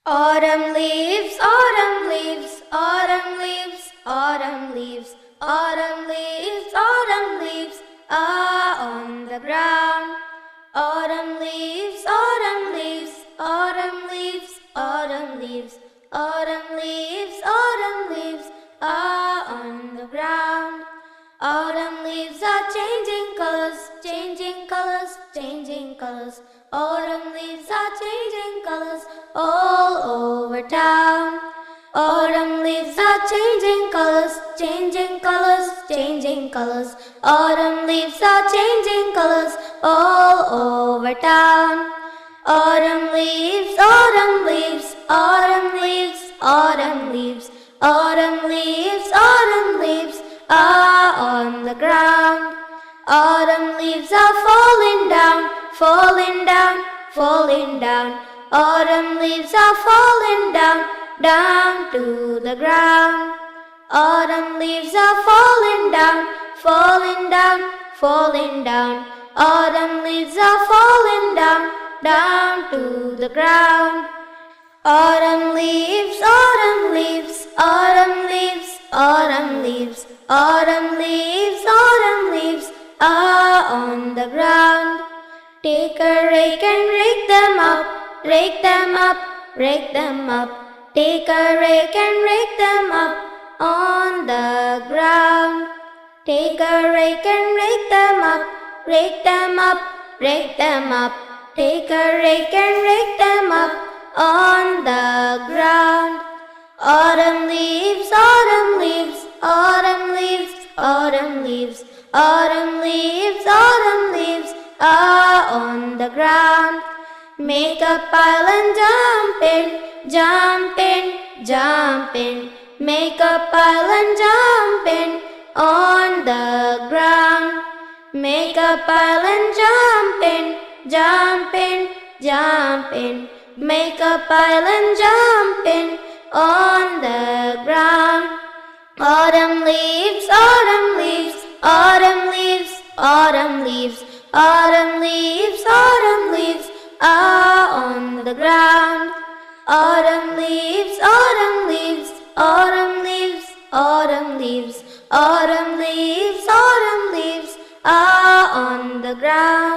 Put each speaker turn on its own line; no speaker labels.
Autumn leaves, autumn leaves, autumn leaves, autumn leaves, autumn leaves, autumn leaves are on the ground. Autumn leaves, autumn leaves, autumn leaves, autumn leaves, autumn leaves, autumn leaves are on the ground. Autumn leaves are changing colors, changing colors, changing colors. Autumn leaves are changing colors all over town. Autumn leaves are changing colors, changing colors, changing colors. Autumn leaves are changing colors all over town. Autumn leaves, autumn leaves, autumn leaves, autumn leaves, autumn leaves, autumn leaves are on the ground. Autumn leaves are falling down, falling down, falling down. Autumn leaves are falling down, down to the ground. Autumn leaves are falling down, falling down, falling down. Autumn leaves are falling down, down to the ground. Autumn leaves, autumn leaves, autumn leaves, autumn leaves, autumn leaves, autumn leaves are on the ground. Take a rake and rake them up, rake them up, rake them up. Take a rake and rake them up on the ground. Take a rake and rake them up, rake them up, rake them up. Take a rake and rake them up on the ground. Autumn leaves, autumn leaves, autumn leaves, autumn leaves, autumn leaves, autumn leaves are on the ground. Make a pile and jump in, jump in, jump in. Make a pile and jump in on the ground. Make a pile and jump in, jump in, jump in. Make a pile and jump in on the ground. Autumn leaves, autumn leaves, autumn leaves, autumn leaves, autumn leaves, autumn leaves are on the ground. Autumn leaves, autumn leaves, autumn leaves, autumn leaves, autumn leaves, autumn leaves are on the ground.